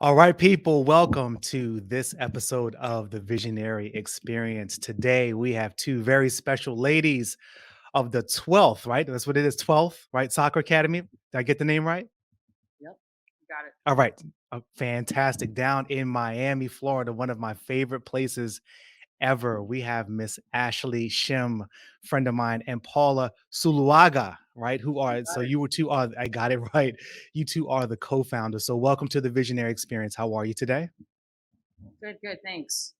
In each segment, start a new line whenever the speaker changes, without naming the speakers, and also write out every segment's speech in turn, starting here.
All right, people, welcome to this episode of the Visionary Experience. Today, we have two very special ladies of the 12th, right? That's what it is, 12th, right? Soccer Academy. Did I get the name right?
Yep, you got it.
All right. Fantastic. Down in Miami, Florida, one of my favorite places ever. We have Miss Ashleigh Shim, friend of mine, and Paula Zuluaga, right? Who
You
are, so
got it.
you were two are, I got it right. You two are the co-founders. So welcome to the Visionary Experience. How are you today?
Good, good. Thanks.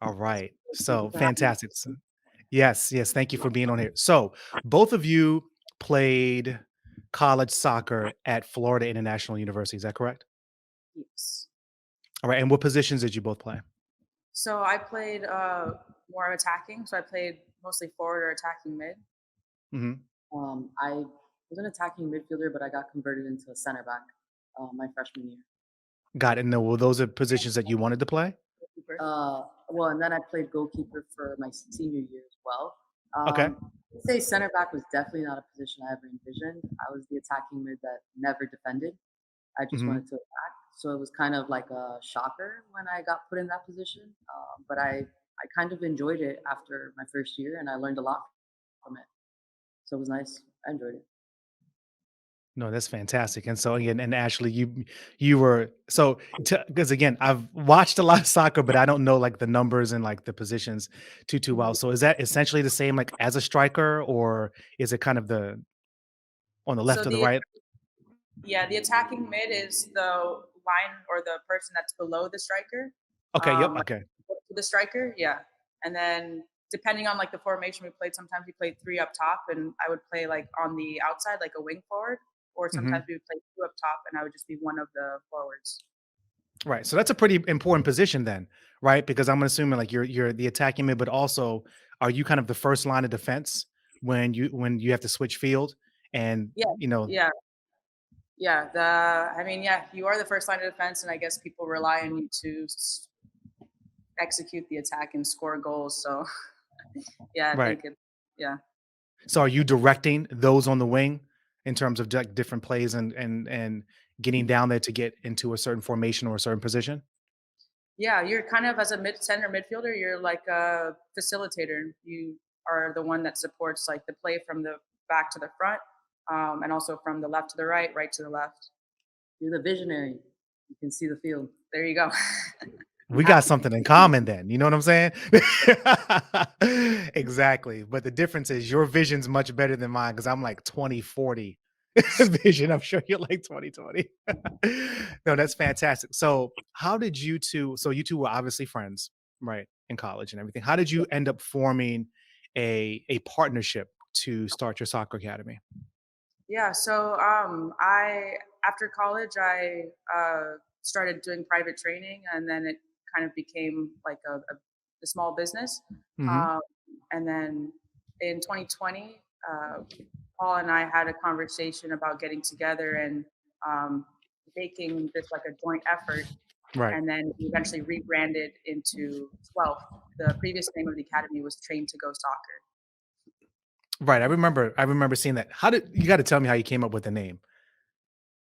All right.
Thank you
So
for having me.
fantastic. Yes, yes. Thank you for being on here. So both of you played college soccer at Florida International University. Is that correct?
Yes.
All right. And what positions did you both play?
So I played more attacking. So I played mostly forward or attacking mid.
Hmm.
I was an attacking midfielder, but I got converted into a center back my freshman year.
Got it. No, well, those are positions that you wanted to play.
Well, and then I played goalkeeper for my senior year as well.
Okay.
I'd say center back was definitely not a position I ever envisioned. I was the attacking mid that never defended. I just
Hmm.
wanted to attack. So it was kind of like a shocker when I got put in that position. But I kind of enjoyed it after my first year, and I learned a lot from it. So it was nice. I enjoyed it.
No, that's fantastic. And so again, and Ashley, you were so because again, I've watched a lot of soccer, but I don't know like the numbers and like the positions too
Mhm.
well. So is that essentially the same like as a striker, or is it kind of the on the
So
left or the right?
the attacking mid is the line or the person that's below the striker,
Okay, yep,
like
okay.
to the striker. Yeah, and then depending on like the formation we played, sometimes we played three up top, and I would play like on the outside, like a wing forward, or sometimes
Mhm.
we would play two up top, and I would just be one of the forwards.
Right. So that's a pretty important position then, right? Because I'm assuming like you're the attacking mid, but also are you kind of the first line of defense when you have to switch field and
Yeah,
you know,
yeah, yeah. Yeah, you are the first line of defense, and I guess people rely on you to execute the attack and score goals. So yeah, I
right.
think it. Yeah.
So are you directing those on the wing in terms of like different plays and getting down there to get into a certain formation or a certain position?
Yeah, you're kind of as a mid center midfielder, you're like a facilitator. You are the one that supports like the play from the back to the front, and also from the left to the right, right to the left. You're the visionary. You can see the field. There you go.
We
Have
got
to.
something in common then, you know what I'm saying? Exactly, but the difference is your vision's much better than mine because 'cause I'm like 20/40 vision, I'm sure you're like 20/20. No, that's fantastic. So, how did you 2 so you 2 were obviously friends, right, in college and everything. How did you end up forming a partnership to start your soccer academy?
Yeah. So I after college I started doing private training, and then it kind of became like a small business.
Mhm.
Um, and then in 2020, Paul and I had a conversation about getting together and um, making this like a joint effort.
Right.
And then we eventually rebranded into 12th. The previous name of the academy was Train to Go Soccer.
Right, I remember seeing that. How did you gotta tell me how you came up with the name.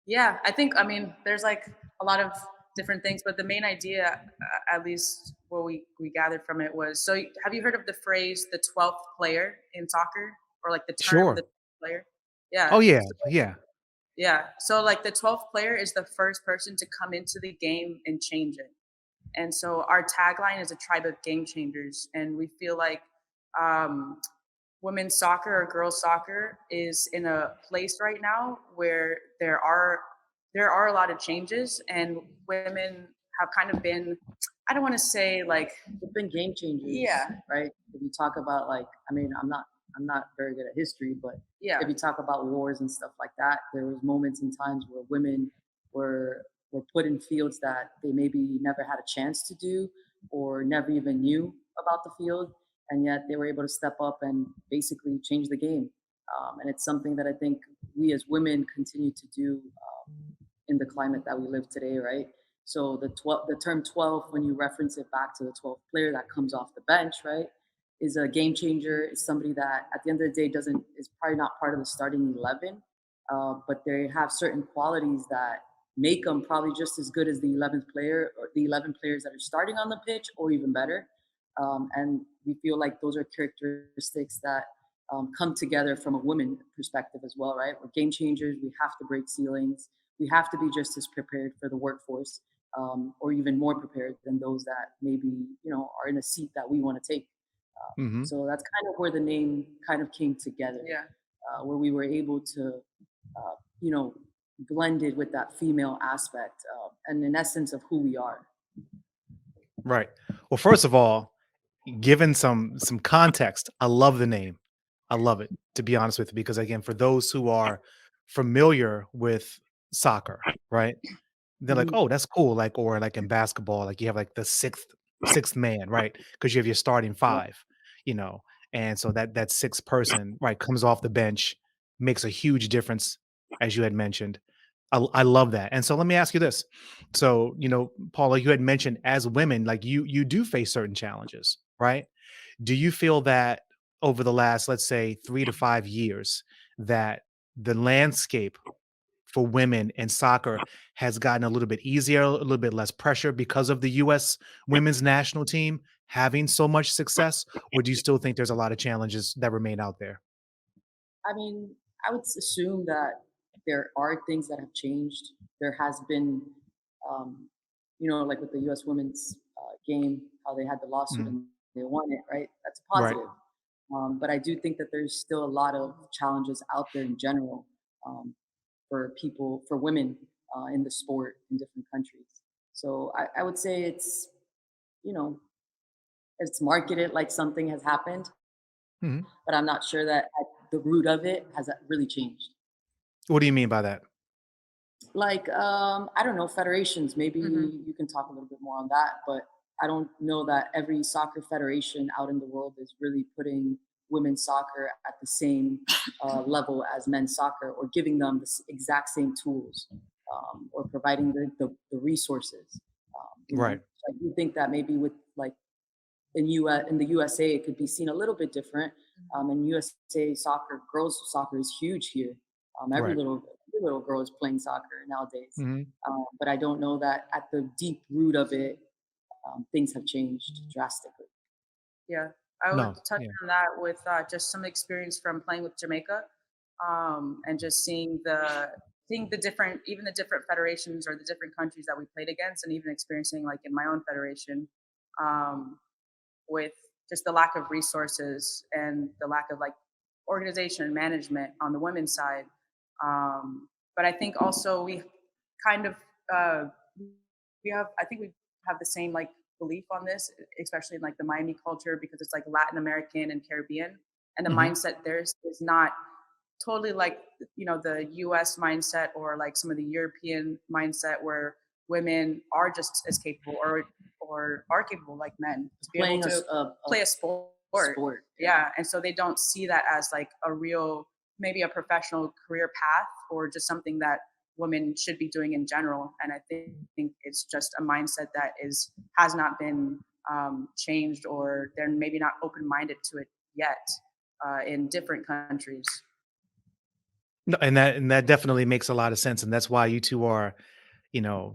Yeah, I mean, there's like a lot of different things, but the main idea, at least what we gathered from it was so. Have you heard of the phrase "the 12th player" in soccer, or like the term "the
Sure.
12th player"? Yeah,
Oh, yeah,
so,
yeah.
yeah. So like the 12th player is the first person to come into the game and change it. And so our tagline is a tribe of game changers, and we feel like um, women's soccer or girls soccer is in a place right now where there are a lot of changes, and women have kind of been, I don't want to say like,
They've been game changers,
yeah,
right? If you talk about like, I mean, I'm not very good at history, but
yeah,
if you talk about wars and stuff like that, there was moments and times where women were put in fields that they maybe never had a chance to do or never even knew about the field, and yet they were able to step up and basically change the game. And it's something that I think we as women continue to do in the climate that we live today, right? So the term 12, when you reference it back to the 12th player that comes off the bench, right, is a game changer. Is somebody that at the end of the day doesn't is probably not part of the starting 11, but they have certain qualities that make them probably just as good as the 11th player or the 11 players that are starting on the pitch, or even better. And we feel like those are characteristics that come together from a women perspective as well, right? We're game changers. We have to break ceilings. We have to be just as prepared for the workforce, or even more prepared than those that maybe are in a seat that we want to take.
Hmm.
So that's kind of where the name kind of came together,
Yeah.
where we were able to, you know, blend it with that female aspect, and in essence of who we are.
Right. Well, first of all, given some context, I love the name. I love it, to be honest with you, because again, for those who are familiar with soccer, right? They're like,
Mhm.
"Oh, that's cool." Like, or like in basketball, like you have like the sixth man, right? Because you have your starting
Yeah.
five, you know, and so that sixth person, right, comes off the bench, makes a huge difference, as you had mentioned. I love that. And so let me ask you this. So, Paula, you had mentioned as women, like you do face certain challenges, right? Do you feel that over the last, let's say, 3 to 5 years, that the landscape for women in soccer has gotten a little bit easier, a little bit less pressure because of the US women's national team having so much success? Or do you still think there's a lot of challenges that remain out there?
I mean, I would assume that there are things that have changed. There has been, um, like with the U.S. women's game, how they had the lawsuit
Mhm.
and they won it, right? That's a
Right.
positive. But I do think that there's still a lot of challenges out there in general, um, for people, for women in the sport in different countries. So I would say you know, it's marketed like something has happened,
Mhm.
but I'm not sure that at the root of it has really changed.
What do you mean by that?
Like, I don't know, federations, maybe
Hmm.
you can talk a little bit more on that, but I don't know that every soccer federation out in the world is really putting women's soccer at the same level as men's soccer, or giving them the exact same tools, or providing the resources.
Right.
So I do think that maybe with like in the USA, it could be seen a little bit different. In USA, girls soccer is huge here.
Right.
Every little girl is playing soccer nowadays.
Mhm.
But I don't know that at the deep root of it, things have changed drastically.
Yeah, I would
No.
touch
Yeah.
on that with just some experience from playing with Jamaica, and just seeing the different, even the different federations or the different countries that we played against, and even experiencing like in my own federation, um, with just the lack of resources and the lack of like organization and management on the women's side. But I think also we kind of uh, I think we have the same like belief on this, especially in like the Miami culture, because it's like Latin American and Caribbean, and the
Mhm.
mindset there is not totally like the US mindset or like some of the European mindset where women are just as capable or are capable like men to be able
Playing
to
a
play a sport.
sport, yeah.
Yeah, and so they don't see that as like a real, maybe a professional career path or just something that women should be doing in general. And I think it's just a mindset that has not been changed, or they're maybe not open minded to it yet in different countries.
No, and that definitely makes a lot of sense, and that's why you 2 are,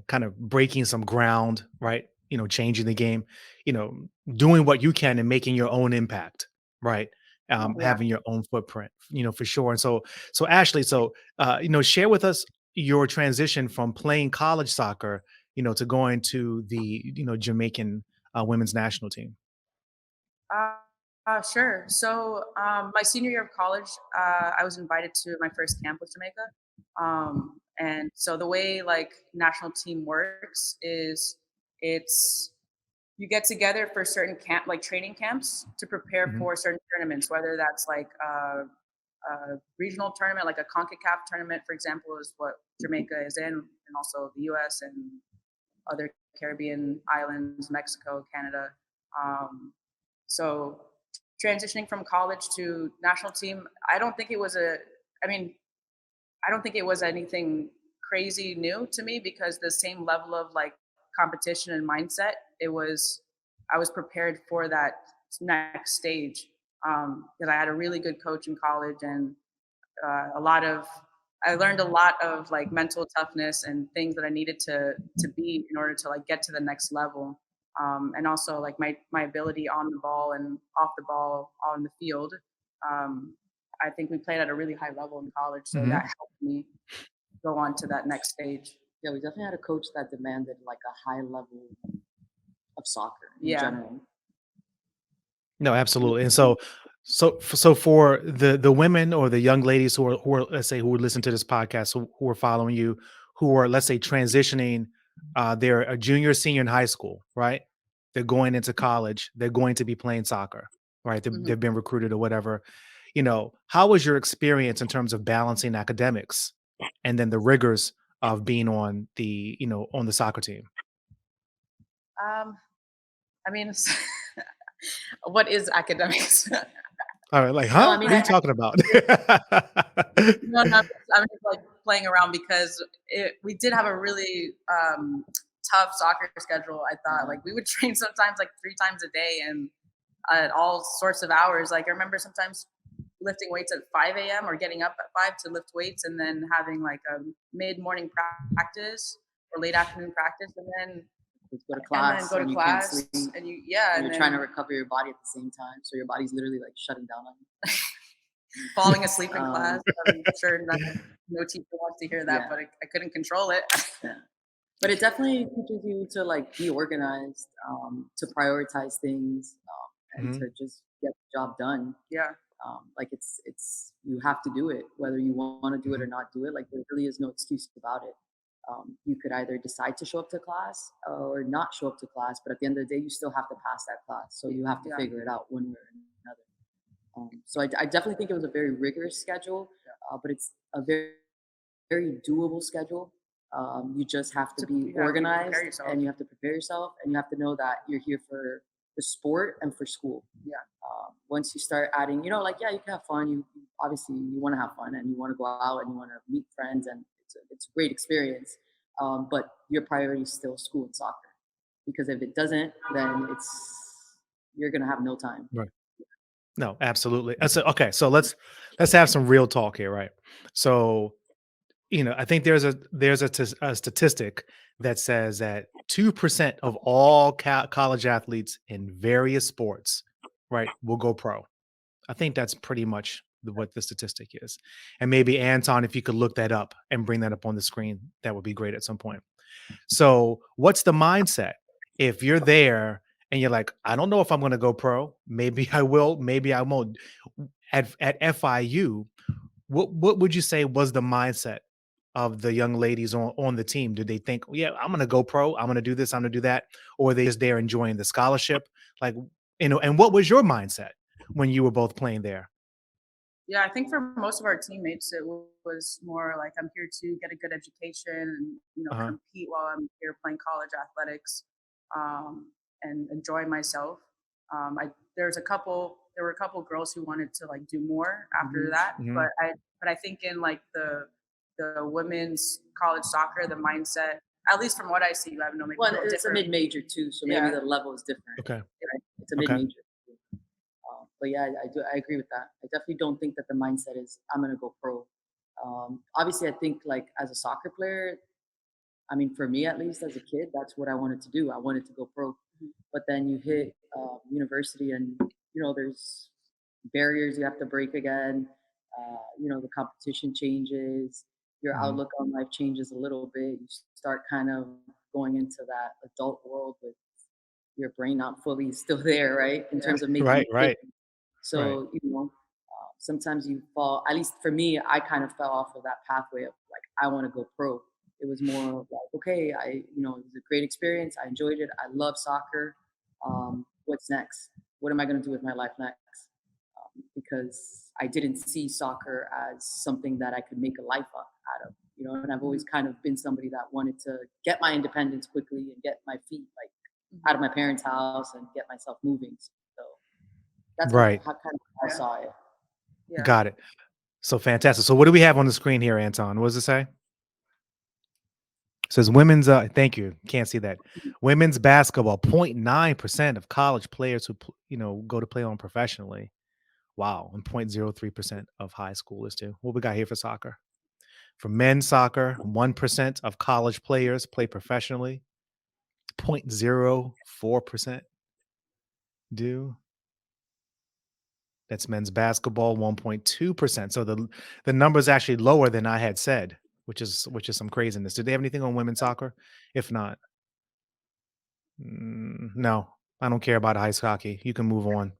kind of breaking some ground, right? Changing the game, you know, doing what you can and making your own impact, right?
Yeah.
Having your own footprint, for sure. And so Ashley, share with us your transition from playing college soccer, to going to the, Jamaican women's national team.
Uh, sure. So, my senior year of college, I was invited to my first camp with Jamaica. And so the way like national team works is it's you get together for certain camp, like training camps, to prepare
Mhm.
for certain tournaments, whether that's like a regional tournament, like a CONCACAF tournament, for example, is what Jamaica is in, and also the U.S. and other Caribbean islands, Mexico, Canada. Um, so transitioning from college to national team, I don't think it was I mean, I don't think it was anything crazy new to me, because the same level of like competition and mindset, I was prepared for that next stage. Because I had a really good coach in college, and a lot of I learned a lot of like mental toughness and things that I needed to be in order to like get to the next level. And also like my ability on the ball and off the ball on the field. Um, I think we played at a really high level in college, so
Hmm.
that helped me go on to that next stage.
Yeah, we definitely had a coach that demanded like a high level of soccer in
Yeah.
general.
No, absolutely. And so for the women or the young ladies who are let's say who would listen to this podcast who are following you, who are let's say transitioning, they're a junior, senior in high school, right? They're going into college. They're going to be playing soccer, right?
Mhm.
They've been recruited or whatever. How was your experience in terms of balancing academics and then the rigors of being on on the soccer team?
Um, I mean, what is academics?
All right, like,
No,
huh?
I mean,
What are you talking about?
No, no, I'm just like playing around because we did have a really tough soccer schedule. I thought like we would train sometimes like 3 times a day and at all sorts of hours. Like I remember sometimes lifting weights at 5 a.m. or getting up at 5 to lift weights and then having like a mid morning practice or late afternoon practice
let's go to
and then
class
go to
and you can't
class
sleep
and yeah
and
and
you're trying to
then
recover your body at the same time. So your body's literally like shutting down on you.
falling asleep in
Um,
class. I'm sure no teacher wants to hear that,
yeah,
but I couldn't control it.
yeah. But it definitely teaches you to like be organized, to prioritize things, and
Mhm.
to just get the job done.
Yeah.
Like it's you have to do it whether you want to do it or
Mhm.
not do it. Like there really is no excuse about it. You could either decide to show up to class or not show up to class, but at the end of the day, you still have to pass that class. So you have to
Yeah.
figure it out one way or another. So I definitely think it was a very rigorous schedule, but it's a very doable schedule. You just have to be
Yeah, to
organized
prepare yourself.
and you have to prepare yourself and you have to know that you're here for the sport and for school.
Yeah.
Once you start adding, like, yeah, you can have fun. Obviously you want to have fun and you want to go out and you want to meet friends and it's a great experience. But your priority is still school and soccer because if it doesn't, then you're gonna have no time.
Right. No, absolutely. Okay, so let's have some real talk here, right? So, I think there's a statistic that says that 2% of all college athletes in various sports, right, will go pro. I think that's pretty much what the statistic is. And maybe Anton, if you could look that up and bring that up on the screen, that would be great at some point. So, what's the mindset? If you're there and you're like, I don't know if I'm going to go pro. Maybe I will. Maybe I won't. At FIU, what would you say was the mindset of the young ladies on the team? Did they think, "Oh, yeah, I'm going to go pro. I'm going to do this. I'm going to do that," or were they just there enjoying the scholarship? Like, and what was your mindset when you were both playing there?
Yeah, I think for most of our teammates, it was more like I'm here to get a good education and
Uh huh.
compete while I'm here playing college athletics, and enjoy myself. I there were a couple girls who wanted to like do more after
Hmm.
that,
Hmm.
but I think in like the women's college soccer, the mindset, at least from what I see, I know maybe a
Well,
little
it's a
different.
mid-major too, so maybe
Yeah,
the level is different.
Okay.
Right? It's a
Okay.
mid-major. But yeah, I agree with that. I definitely don't think that the mindset is I'm gonna go pro. Obviously, I think like as a soccer player, I mean, for me at least as a kid, that's what I wanted to do. I wanted to go pro. But then you hit university, and there's barriers you have to break again. The competition changes, your
Hmm.
outlook on life changes a little bit. You start kind of going into that adult world with your brain not fully still there, right? In
yeah,
terms of making
Right. Right.
decisions.
Right.
So, sometimes you fall, at least for me, I kind of fell off of that pathway of like, I want to go pro. It was more of like, okay, it was a great experience. I enjoyed it. I love soccer. What's next? What am I going to do with my life next? Because I didn't see soccer as something that I could make a life out of, and I've always kind of been somebody that wanted to get my independence quickly and get my feet like out of my parents' house and get myself moving. So that's how,
Right.
how kind of I
yeah,
saw it.
yeah.
Got it. So fantastic. So what do we have on the screen here, Anton? What does it say? It says women's thank you. Can't see that. Women's basketball, 0.9% of college players who go to play on professionally. Wow. And 0.03% of high schoolers too. What we got here for soccer? For men's soccer, 1% of college players play professionally. 0.04% do. That's men's basketball, 1.2%. So the number is actually lower than I had said, which is some craziness. Do they have anything on women's soccer? If not, no, I don't care about ice hockey. You can move on.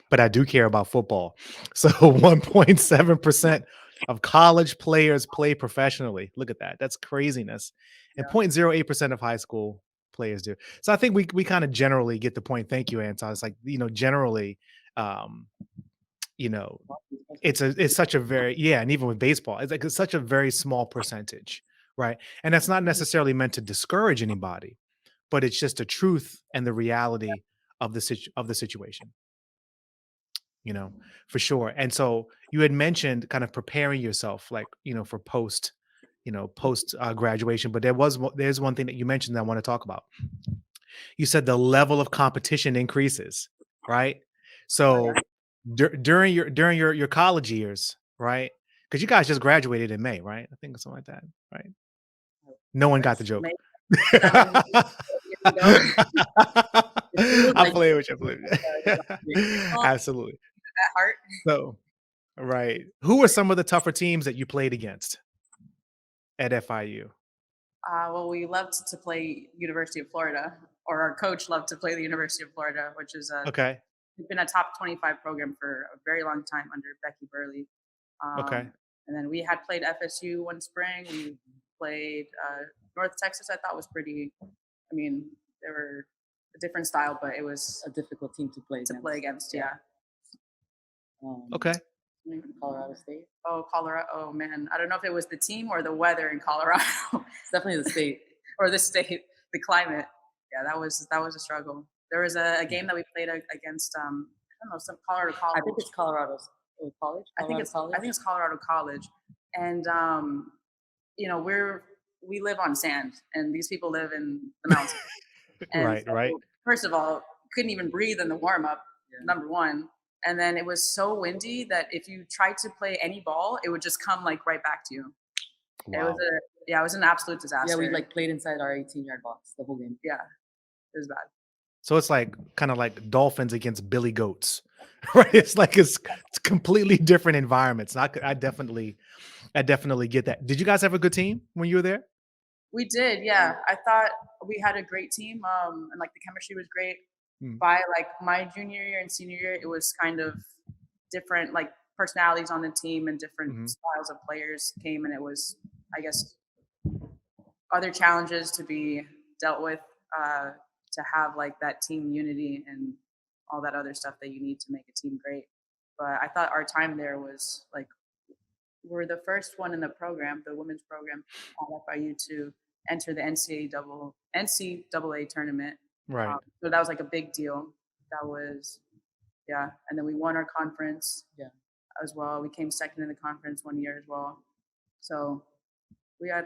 But I do care about football. So 1.7% of college players play professionally. Look at that. That's craziness. And
Yeah.
0.08% of high school players do. So I think we kind of generally get the point. Thank you, Anton. It's like, generally, um, you know, it's such a very, yeah, and even with baseball, it's like it's such a very small percentage, right? And that's not necessarily meant to discourage anybody, but it's just the truth and the reality of the situation, for sure. And so you had mentioned kind of preparing yourself, like, for post graduation, but there's one thing that you mentioned that I want to talk about. You said the level of competition increases, right?
Oh, yeah.
So during your college years, right? Because you guys just graduated in May, right? I think something like that, right? No one got the
Yes.
joke.
7 years ago. It feels
I
like
play with you. I play with
yesterday.
you.
Well,
Absolutely.
at heart.
So, right. Who were some of the tougher teams that you played against at FIU?
Well, we loved to play University of Florida, or our coach loved to play the University of Florida, which is
Okay.
it's been a top 25 program for a very long time under Becky Burley.
Okay.
And then we had played FSU one spring. We played North Texas. I thought was pretty. I mean, they were a different style, but it was
A difficult team to play
to
against.
play against. Yeah.
Okay.
Colorado State.
Oh, Colorado. Oh man, I don't know if it was the team or the weather in Colorado.
It's definitely the state.
Or the state, the climate. Yeah, that was a struggle. There was a game that we played against I don't know, some Colorado
I
College.
think it's Colorado's college.
I think it's
College.
I think it's Colorado College, and we live on sand, and these people live in the mountains. And
Right.
so,
Right.
first of all, couldn't even breathe in the warm up.
Yeah.
Number one, and then it was so windy that if you tried to play any ball, it would just come like right back to you. It was
Wow.
it was an absolute disaster.
Yeah, we like played inside our 18-yard box the whole game.
Yeah, it was bad.
So it's like kind of like dolphins against billy goats, right? It's completely different environments. And I definitely get that. Did you guys have a good team when you were there?
We did, yeah. I thought we had a great team, and like the chemistry was great.
Mm.
By like my junior year and senior year, it was kind of different, like personalities on the team and different
Mhm.
styles of players came, and it was, I guess, other challenges to be dealt with to have like that team unity and all that other stuff that you need to make a team great. But I thought our time there was like we're the first one in the program, the women's program at FIU to enter the NCAA tournament.
Right.
So that was like a big deal. That was, yeah. And then we won our conference,
Yeah.
as well. We came second in the conference one year as well. So we had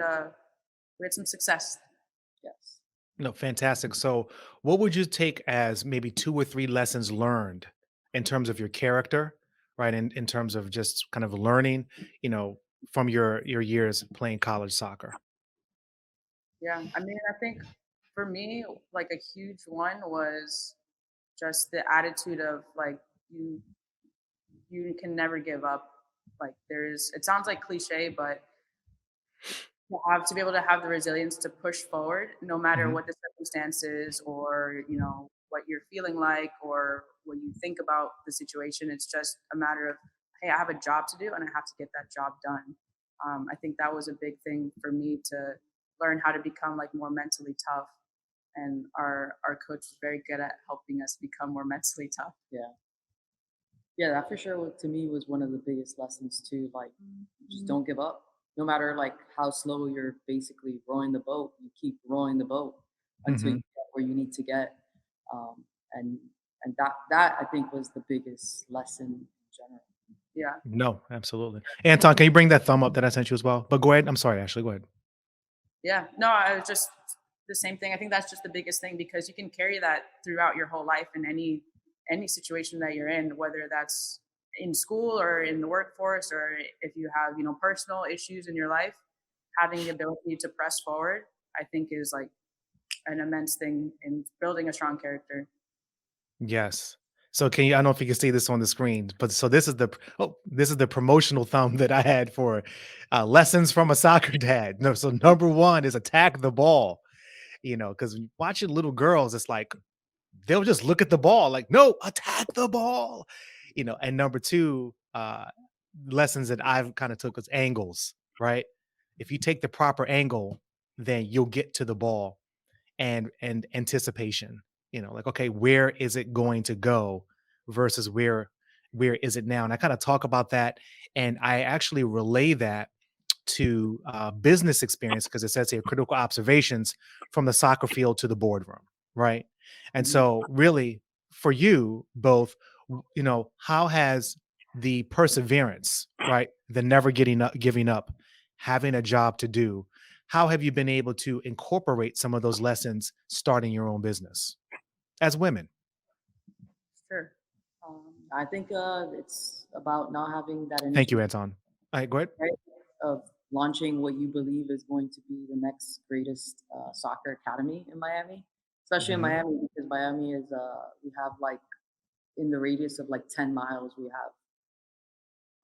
some success.
Yes.
No, fantastic. So, what would you take as maybe 2 or 3 lessons learned in terms of your character, right? In terms of just kind of learning, you know, from your years playing college soccer?
Yeah. I mean, I think for me, like a huge one was just the attitude of like you can never give up. Like it sounds like cliche, but you have to be able to have the resilience to push forward no matter
Mhm.
what the circumstances or what you're feeling like or what you think about the situation. It's just a matter of, hey, I have a job to do and I have to get that job done. I think that was a big thing for me to learn how to become like more mentally tough, and our coach was very good at helping us become more mentally tough.
Yeah. Yeah, that for sure to me was one of the biggest lessons too. Like, just don't give up. No matter like how slow you're basically rowing the boat, you keep rowing the boat until you
Mhm.
get where you need to get. Um, and that I think was the biggest lesson in general.
Yeah.
No, absolutely. Anton, can you bring that thumb up that I sent you as well? But go ahead. I'm sorry, Ashley. Go ahead.
Yeah. No, I was just the same thing. I think that's just the biggest thing because you can carry that throughout your whole life in any situation that you're in, whether that's in school or in the workforce, or if you have, personal issues in your life, having the ability to press forward, I think is like an immense thing in building a strong character.
Yes. So can you I don't know if you can see this on the screen, but so this is the promotional thumb that I had for lessons from a soccer dad. No, so number one is attack the ball, because watching little girls, it's like they'll just look at the ball like, no, attack the ball. And number two, lessons that I've kind of took was angles, right? If you take the proper angle, then you'll get to the ball and anticipation, like, okay, where is it going to go versus where is it now? And I kind of talk about that, and I actually relay that to business experience, because it says here critical observations from the soccer field to the boardroom, right? And
Mhm.
so really for you both, how has the perseverance, right, the never getting up, giving up, having a job to do, how have you been able to incorporate some of those lessons starting your own business as women?
Sure.
I think it's about not having that
Thank
initial
you, Anton. All right, go ahead.
right of launching what you believe is going to be the next greatest soccer academy in Miami, especially in
Hmm.
Miami because Miami is we have like in the radius of like 10 miles we have,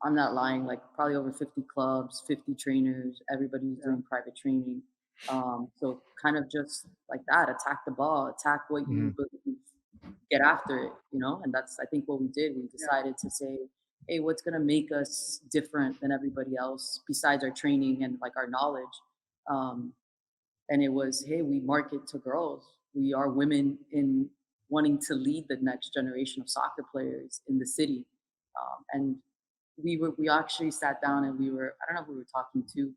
I'm not lying, like probably over 50 clubs, 50 trainers, everybody's
Yeah.
doing private training. So kind of just like that, attack the ball, attack what
Hmm.
you believe, get after it, and that's I think what we did. We
Yeah.
decided to say, hey, what's gonna make us different than everybody else besides our training and like our knowledge? Um, and it was, hey, we market to girls. We are women in wanting to lead the next generation of soccer players in the city. And we actually sat down and we were, I don't know who we were talking to,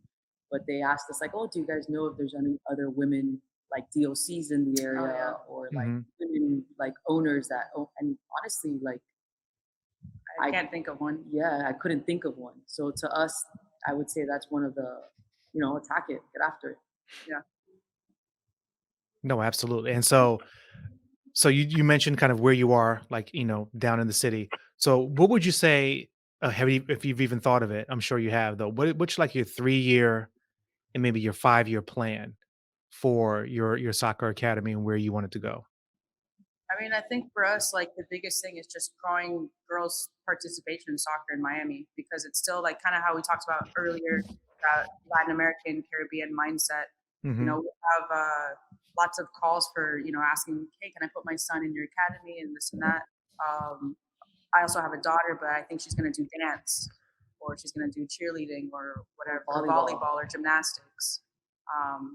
but they asked us like, oh, do you guys know if there's any other women like DOCs in the
Oh yeah.
area or like
Hmm.
women like owners that and honestly like
I
I
can't think of one.
yeah, I couldn't think of one. So to us, I would say that's one of the, attack it, get after it.
Yeah.
No, absolutely. And so you mentioned kind of where you are, like, down in the city. So what would you say, if you've even thought of it? I'm sure you have, though. What's like your 3 year and maybe your 5 year plan for your soccer academy and where you want it to go?
I mean, I think for us, like the biggest thing is just growing girls' participation in soccer in Miami, because it's still like kind of how we talked about earlier, Latin American Caribbean mindset.
Hmm.
We have lots of calls for asking, hey, can I put my son in your academy and this and that. Um, I also have a daughter, but I think she's going to do dance, or she's going to do cheerleading, or whatever, or
Volleyball.
volleyball or gymnastics.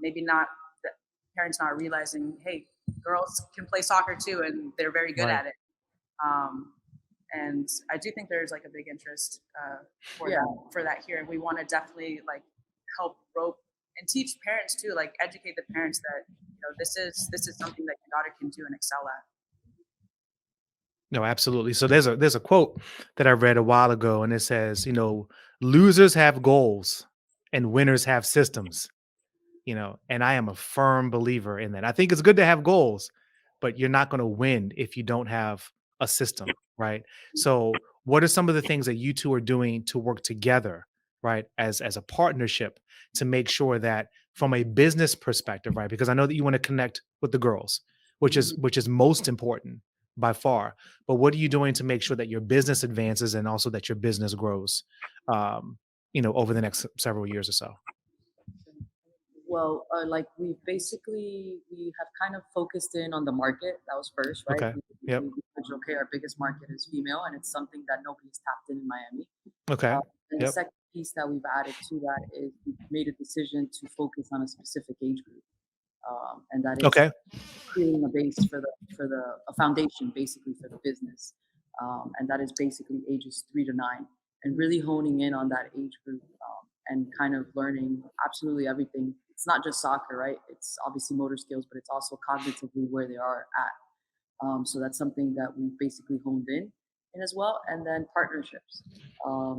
Maybe not the parents not realizing, hey, girls can play soccer too, and they're very good
Right.
at it. Um, and I do think there's like a big interest for
Yeah.
that here, and we want to definitely like help rope and teach parents too, like educate the parents that this is something that your daughter can do and excel at.
No, absolutely. So there's a quote that I read a while ago, and it says, losers have goals and winners have systems. And I am a firm believer in that. I think it's good to have goals, but you're not going to win if you don't have a system, right? So what are some of the things that you two are doing to work together, right, as a partnership, to make sure that from a business perspective, right, because I know that you want to connect with the girls,
Mhm.
which is most important by far, but what are you doing to make sure that your business advances and also that your business grows, over the next several years or so?
Well, like we have kind of focused in on the market. That was first, right?
Okay. Yep.
We said, okay, our biggest market is female, and it's something that nobody's tapped in Miami.
Okay.
And the
Yep.
second piece that we've added to that is we've made a decision to focus on a specific age group, and that is
Okay.
creating a base for the a foundation basically for the business, and that is basically ages 3 to 9, and really honing in on that age group and kind of learning absolutely everything. It's not just soccer, right? It's obviously motor skills, but it's also cognitively where they are at. So that's something that we basically honed in as well, and then partnerships.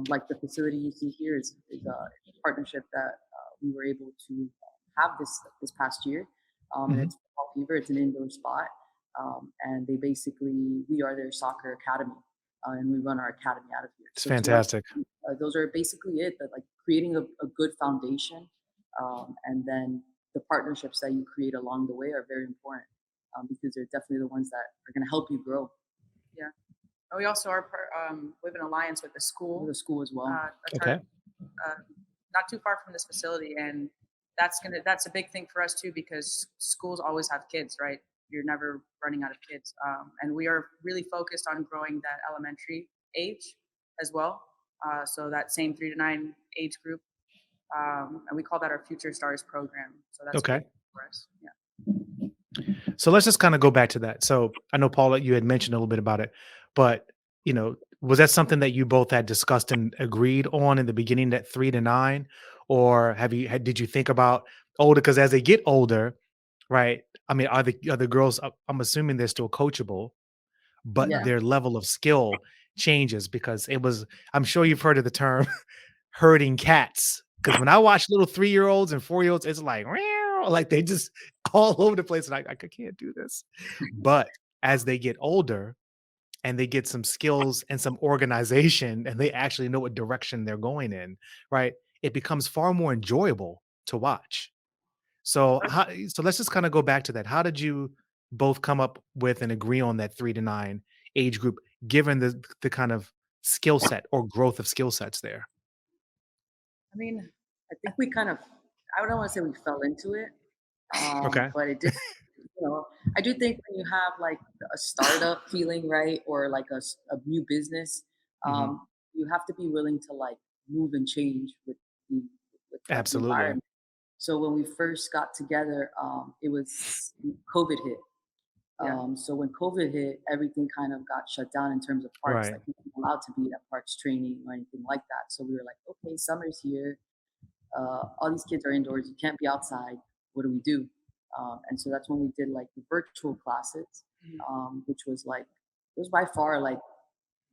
Like the facility you see here is a partnership that we were able to have this past year, and
Mhm.
it's Fall Fever. It's an indoor spot, and they basically we are their soccer academy. and we run our academy out of here.
It's
So to us,
fantastic.
those are basically it. That like creating a good foundation, and then the partnerships that you create along the way are very important, because they're definitely the ones that are going to help you grow
Yeah. And we also are we have an alliance with the
with
school,
the school as well.
Okay.
uh, not too far from this facility, and that's a big thing for us too because schools always have kids, right? You're never running out of kids, and we are really focused on growing that elementary age as well. So that same 3 to 9 age group, and we call that our Future Stars program. So that's a big
Okay.
thing for us. Yeah.
So let's just kind of go back to that. So I know Paula, you had mentioned a little bit about it, but was that something that you both had discussed and agreed on in the beginning, that 3 to 9, or did you think about older? Because as they get older, right? I mean, are the girls? I'm assuming they're still coachable, but
Yeah,
their level of skill changes because it was. I'm sure you've heard of the term herding cats. Because when I watch little 3-year-olds and 4-year-olds, it's like, "Meow," like they just all over the place, and I can't do this. But as they get older and they get some skills and some organization, and they actually know what direction they're going in, right? It becomes far more enjoyable to watch. So let's just kind of go back to that. How did you both come up with and agree on that 3 to 9 age group, given the kind of skill set or growth of skill sets there?
I mean,
I think we kind of, I don't want to say we fell into it,
Okay.
but it did. I do think when you have like a startup feeling, right, or like a new business,
Hmm.
you have to be willing to like move and change the the
Absolutely.
environment. So when we first got together, it was COVID hit.
yeah,
So when COVID hit, everything kind of got shut down in terms of parks.
Right.
Like we weren't allowed to be at parks training or anything like that. So we were like, okay, summer's here. All these kids are indoors. You can't be outside. What do we do? And so that's when we did like the virtual classes,
mhm,
which was like it was by far like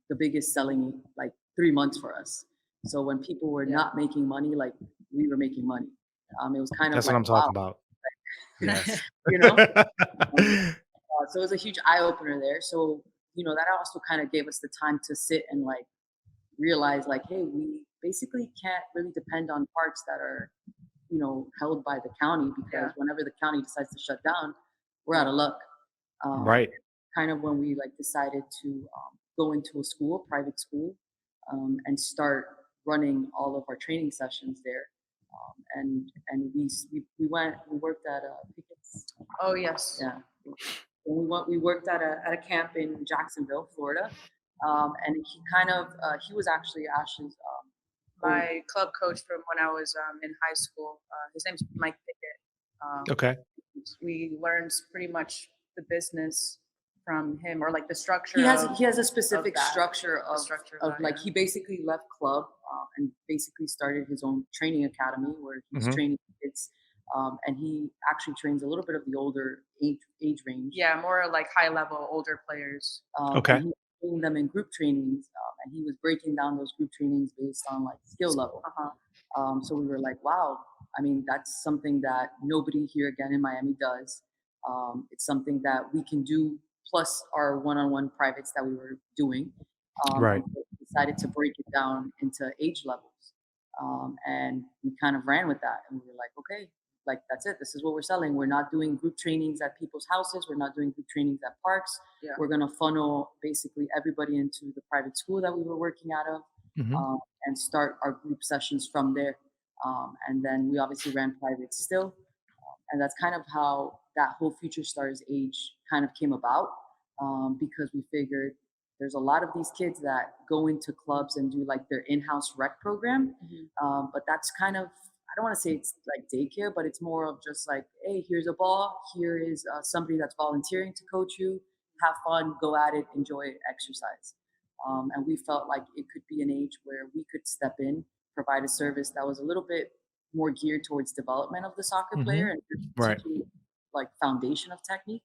the biggest selling like 3 months for us. So when people were
yeah.
not making money, like we were making money. It was kind of
That's what
like
I'm
wow,
talking about. Yes.
you know. Um, so it was a huge eye opener there. So that also kind of gave us the time to sit and like realize like, hey, we basically can't really depend on parks that are held by the county because
Yeah.
whenever the county decides to shut down, we're out of luck.
Right.
Kind of when we like decided to go into a school, private school, and start running all of our training sessions there. And we went we worked at Pickett's.
Oh yes.
Yeah, when we worked at a camp in Jacksonville, Florida, and he was actually Ashley's old.
My club coach from when I was in high school. His name's Mike Pickett.
Okay.
We learned pretty much the business from him, or like the
He
structure
has
of
he has a specific
that.
structure
The
of
structure of
of
that.
like
Yeah.
he basically left club and basically started his own training academy where he's
Hmm.
training kids, and he actually trains a little bit of the older age range.
Yeah, more like high level older players.
And
Okay.
he was training them in group trainings, and he was breaking down those group trainings based on like skill level.
Uh huh.
So we were like, wow, I mean, that's something that nobody here again in Miami does. It's something that we can do plus our one-on-one privates that we were doing.
Right.
And so we decided to break it down into age levels. And we kind of ran with that. And we were like, okay, like that's it. This is what we're selling. We're not doing group trainings at people's houses. We're not doing group trainings at parks.
Yeah.
We're going to funnel basically everybody into the private school that we were working out of,
Hmm.
and start our group sessions from there. And then we obviously ran private still. And that's kind of how that whole Future Stars age kind of came about, because we figured there's a lot of these kids that go into clubs and do like their in-house rec program,
Mhm.
but that's kind of, I don't want to say it's like daycare, but it's more of just like, hey, here's a ball, here is somebody that's volunteering to coach you, have fun, go at it, enjoy it, exercise. And we felt like it could be an age where we could step in, provide a service that was a little bit more geared towards development of the soccer
Hmm.
player and
Right.
teaching like foundation of technique.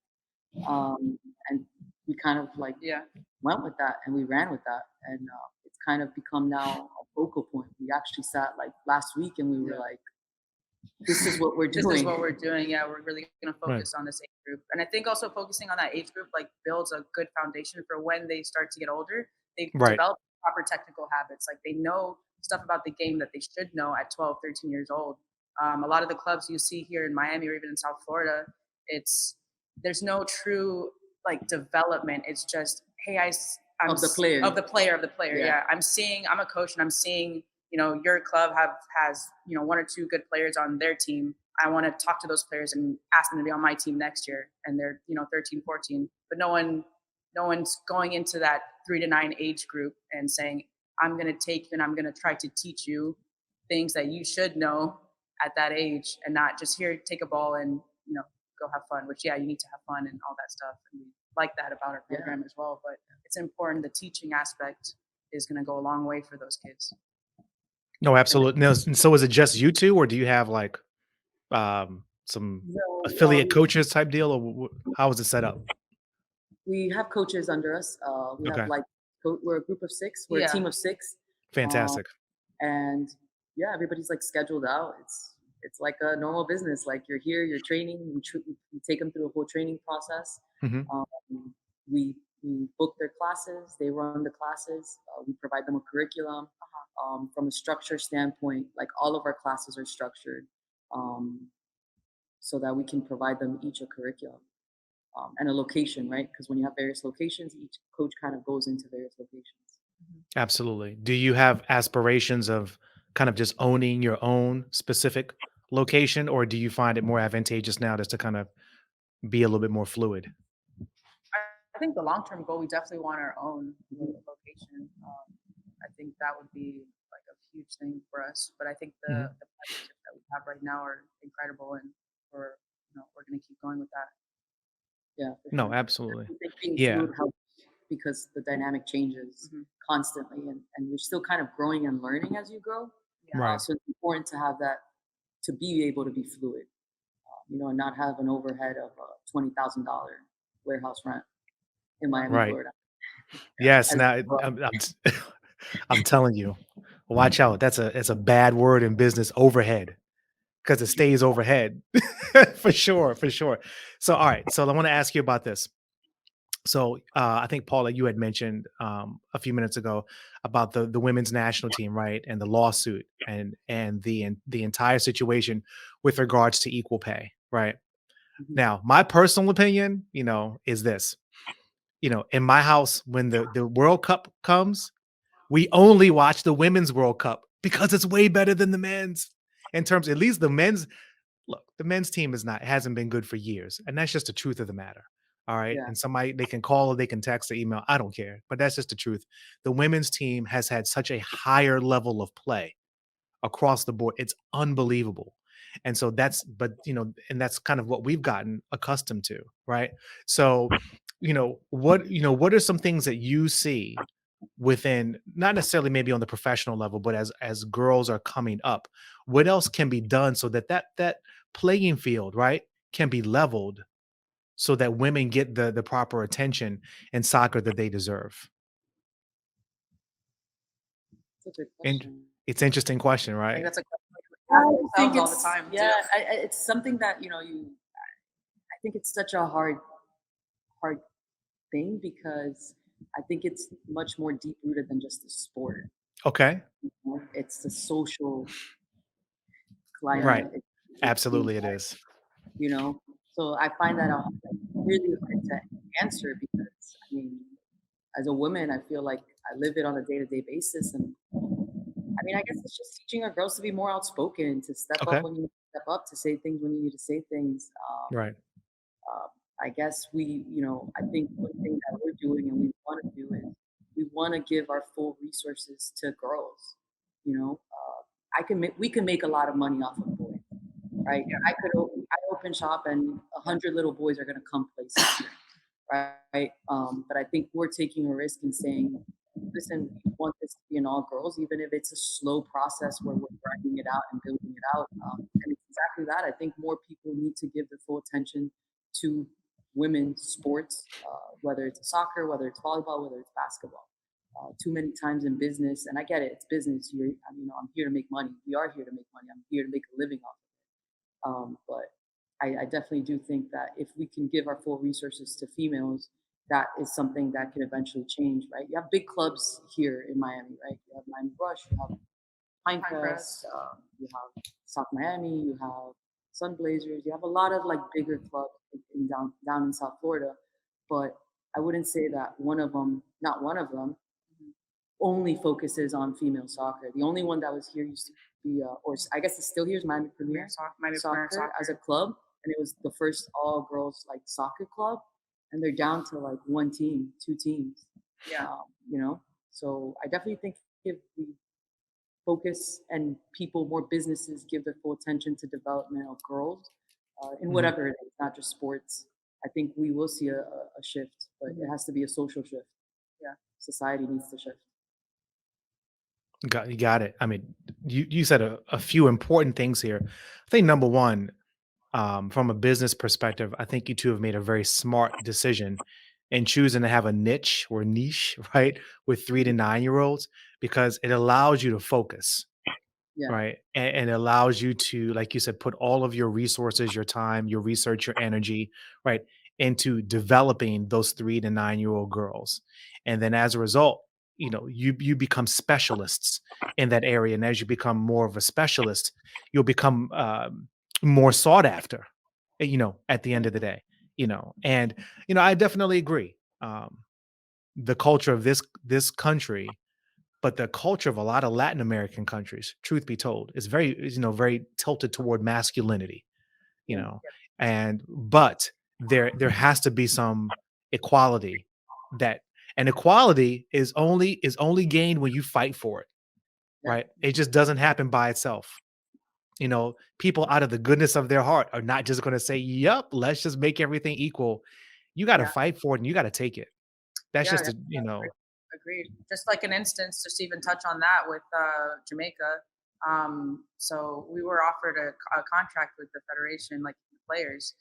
And we kind of like
Yeah.
went with that and we ran with that, and it's kind of become now a focal point. We actually sat like last week and we were
Yeah.
like, this is what we're
This is what
doing.
we're doing. Yeah, we're really going to
Right.
focus on this age group. And I think also focusing on that age group like builds a good foundation for when they start to get older. they
Right.
develop proper technical habits. Like they know stuff about the game that they should know at 12, 13 years old. A lot of the clubs you see here in Miami or even in South Florida, it's there's no true like development. It's just, hey,
Of the player.
of the player.
Yeah.
Yeah, I'm a coach and I'm seeing, your club has, one or two good players on their team. I want to talk to those players and ask them to be on my team next year. And they're, 13, 14, but no one's going into that 3 to 9 age group and saying, I'm going to take you and I'm going to try to teach you things that you should know at that age, and not just here, take a ball and, go have fun, which, yeah, you need to have fun and all that stuff. And we like that about our program as well. But it's important. The teaching aspect is going to go a long way for those kids.
No, absolutely. No, so is it just you two, or do you have like some
No,
affiliate coaches type deal, or how is it set up?
we have coaches under us. We have
Okay,
like we're a group of six. We're a
Yeah.
team of six, um,
fantastic.
and yeah, everybody's like scheduled out. It's like a normal business. Like you're here, you're training. We take them through a whole training process.
Hmm.
Um, we book their classes. They run the classes. We provide them a curriculum. From a structure standpoint, like all of our classes are structured, um, so that we can provide them each a curriculum, and a location, right? Because when you have various locations, each coach kind of goes into various locations.
Absolutely. Do you have aspirations of kind of just owning your own specific location, or do you find it more advantageous now just to kind of be a little bit more fluid?
I think the long term goal, we definitely want our own location. I think that would be like a huge thing for us. But I think
Mhm.
the partnerships that we have right now are incredible, and we're going to keep going with that.
Yeah, for
No,
sure.
absolutely.
I think being
Yeah.
fluid helps because the dynamic changes
Mhm.
constantly, and you're still kind of growing and learning as you grow.
Yeah.
Right.
So it's important to have that, to be able to be fluid, and not have an overhead of $20,000 warehouse rent in Miami,
Right.
Florida.
Yes.
As
Now
well.
I'm telling you, watch out. It's a bad word in business, overhead, because it stays overhead for sure, for sure. So, all right. So I want to ask you about this. So I think Paula, you had mentioned a few minutes ago about the women's national team, right, and the lawsuit and the entire situation with regards to equal pay, right?
Mhm.
Now, my personal opinion, is this: in my house, when the World Cup comes, we only watch the women's World Cup because it's way better than the men's. In terms, at least the men's look, the men's team hasn't been good for years, and that's just the truth of the matter. All right.
Yeah,
And somebody, they can call or they can text or email. I don't care. But that's just the truth. The women's team has had such a higher level of play across the board. It's unbelievable. And so and that's kind of what we've gotten accustomed to, right? So, what are some things that you see within, not necessarily maybe on the professional level, but as girls are coming up, what else can be done so that playing field, right, can be leveled so that women get the proper attention in soccer that they deserve?
that's a good
And
question.
it's an interesting question,
I think
right?
that's a question we
I
ask
think
ourselves all the
it's
time
yeah,
too.
it's something that I think it's such a hard thing because I think it's much more deep rooted than just the sport.
Okay.
It's the social
Right.
climate. It's the
Absolutely it is.
you know. So I find that really hard to answer because I mean, as a woman, I feel like I live it on a day to day basis, and I mean, I guess it's just teaching our girls to be more outspoken, to step up
Okay.
when you need to step up, to say things when you need to say things.
Right.
Uh, I guess I think one thing that we're doing and we want to do is we want to give our full resources to girls. We can make a lot of money off of boys, right? I open shop and 100 little boys are going to come play soccer, right? But I think we're taking a risk and saying, listen, we want this to be an all girls, even if it's a slow process where we're grinding it out and building it out. And it's exactly that. I think more people need to give their full attention to women's sports, whether it's soccer, whether it's volleyball, whether it's basketball. Too many times in business, and I get it, it's business. I'm here to make money. We are here to make money. I'm here to make a living off but I definitely do think that if we can give our full resources to females that is something that could eventually change, right? You have big clubs here in Miami, right? You have Miami Rush, you have
Time
Pinecrest,
press.
you have South Miami, you have Sun Blazers, you have a lot of like bigger clubs in down in South Florida, but I wouldn't say that one of them, not one of them, only focuses on female soccer. The only one that was here used to be, I guess it's still here, is Miami
Premier
Premier
soccer, Miami Premier
Soccer as a
soccer.
club, and it was the first all girls like soccer club, and they're down to like one team, two teams,
Yeah.
you know. So I definitely think if we focus and people, more businesses give their full attention to development of girls in
Mhm.
whatever it is, not just sports, I think we will see a shift, but it has to be a social shift.
Yeah.
Society needs to shift.
You got it. I mean, you said a few important things here. I think number one, from a business perspective, I think you two have made a very smart decision in choosing to have a niche, right, with 3 to 9 year olds because it allows you to focus.
Yeah.
Right. And it allows you to, like you said, put all of your resources, your time, your research, your energy, right, into developing those 3 to 9 year old girls. And then as a result, you become specialists in that area. And as you become more of a specialist, you'll become more sought after, at the end of the day, and I definitely agree. The culture of this country, but the culture of a lot of Latin American countries, truth be told, is very tilted toward masculinity, you
Yeah.
know, and but there has to be some equality that and equality is only gained when you fight for it,
Yeah.
right? It just doesn't happen by itself. People out of the goodness of their heart are not just going to say, "Yup, let's just make everything equal." You got to
Yeah.
fight for it and you got to take it. That's
Yeah.
just
Yeah. Agreed. Just like an instance, just to even touch on that with Jamaica. So we were offered a contract with the federation, like the players,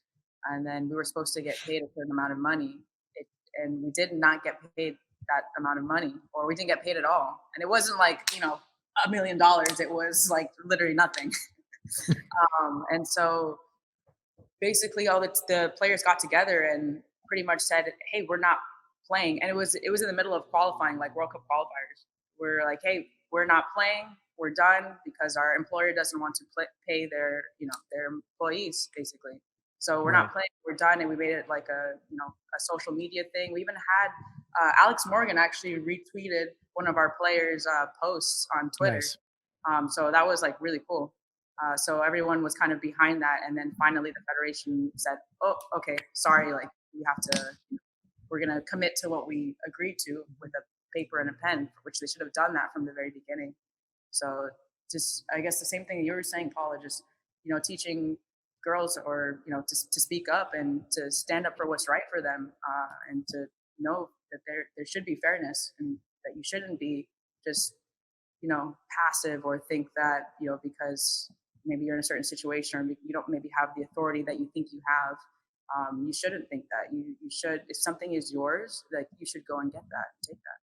and then we were supposed to get paid a certain amount of money, it, and we did not get paid that amount of money, or we didn't get paid at all. And it wasn't like $1 million. It was like literally nothing. And so basically all the players got together and pretty much said, "Hey, we're not playing." And it was in the middle of qualifying, like World Cup qualifiers. We're like, "Hey, we're not playing. We're done because our employer doesn't want to pay their employees basically. So we're
Right.
not playing. We're done." And we made it like a social media thing. We even had Alex Morgan actually retweeted one of our players' posts on Twitter.
Nice.
So that was like really cool. So everyone was kind of behind that, and then finally the federation said, "Oh, okay, sorry, like we have to, we're going to commit to what we agreed to with a paper and a pen," which they should have done that from the very beginning. So just, I guess the same thing you were saying, Paula, just teaching girls or to speak up and to stand up for what's right for them, and to know that there should be fairness and that you shouldn't be just passive or think that because maybe you're in a certain situation or you don't maybe have the authority that you think you have. You shouldn't think that. You should, if something is yours, like you should go and get that, take that.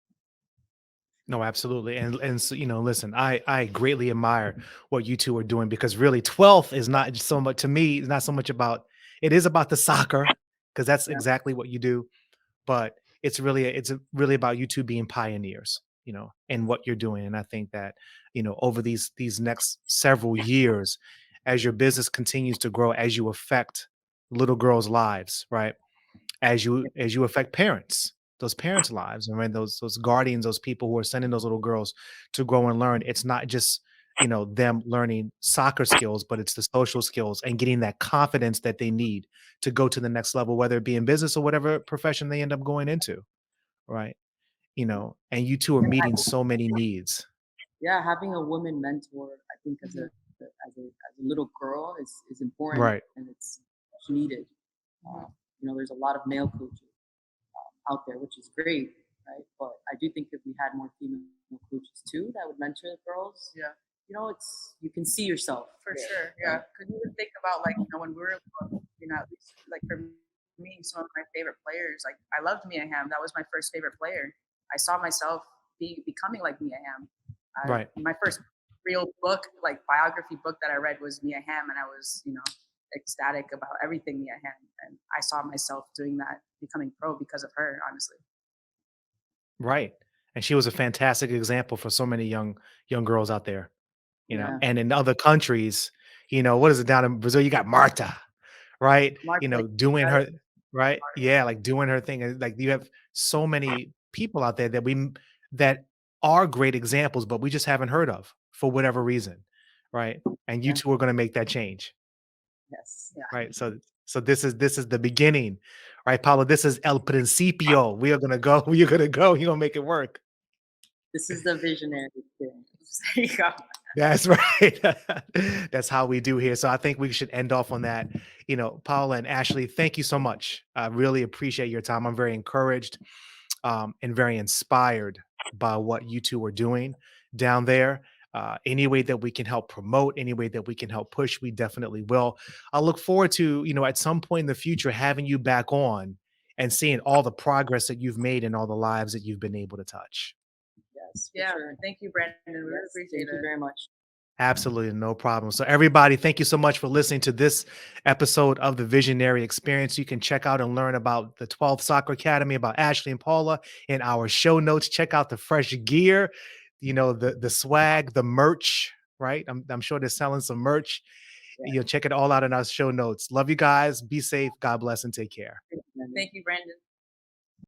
No, absolutely. And so, listen, I greatly admire what you two are doing because really 12th is not so much to me, it's not so much about it is about the soccer because that's
Yeah.
exactly what you do, but it's really about you two being pioneers, in what you're doing. And I think that, over these next several years, as your business continues to grow, as you affect little girls' lives, right? As you affect parents, those parents' lives, and when those guardians, those people who are sending those little girls to grow and learn, it's not just them learning soccer skills, but it's the social skills and getting that confidence that they need to go to the next level, whether it be in business or whatever profession they end up going into, right? And you two are meeting so many needs.
Yeah, having a woman mentor, I think
Mhm.
as a little girl is important,
Right.
and it's much needed.
Mhm.
There's a lot of male coaches out there, which is great, right? But I do think if we had more female coaches too that would mentor the girls,
Yeah.
it's you can see yourself
For
there,
sure,
right?
yeah. Because you would think about like when we were little, at least like for me, some of my favorite players, like I loved Mia Hamm. That was my first favorite player. I saw myself becoming like Mia Hamm.
Right.
My first real book, like biography book that I read was Mia Hamm, and I was ecstatic about everything Mia had, and I saw myself doing that, becoming pro because of her, honestly.
Right. And she was a fantastic example for so many young girls out there,
Yeah.
and in other countries, what is it down in Brazil? You got Marta, right?
Mark, like,
Doing
better
her right. Yeah, like doing her thing. And like you have so many people out there that that are great examples, but we just haven't heard of for whatever reason. Right. And you
Yeah.
two are going to make that change.
Yes.
yeah.
Right. So this is the beginning. Right, Paula. This is El Principio. We are gonna go. You're gonna go. You're gonna make it work.
This is the visionary experience.
There you go.
That's right. That's how we do here. So I think we should end off on that. Paula and Ashleigh, thank you so much. I really appreciate your time. I'm very encouraged and very inspired by what you two are doing down there. Any way that we can help promote, any way that we can help push, we definitely will. I look forward to, at some point in the future, having you back on and seeing all the progress that you've made and all the lives that you've been able to touch.
Yes, for
Yeah.
sure.
Thank you, Brandon. We really
Yes,
appreciate
thank you
it.
very much.
Absolutely, no problem. So, everybody, thank you so much for listening to this episode of the Visionary Experience. You can check out and learn about the 12th Soccer Academy, about Ashleigh and Paula in our show notes. Check out the fresh gear, the swag, the merch, right? I'm sure they're selling some merch.
Yeah.
Check it all out in our show notes. Love you guys. Be safe. God bless and take care.
Thank you, Brandon.
Thank you, Brandon.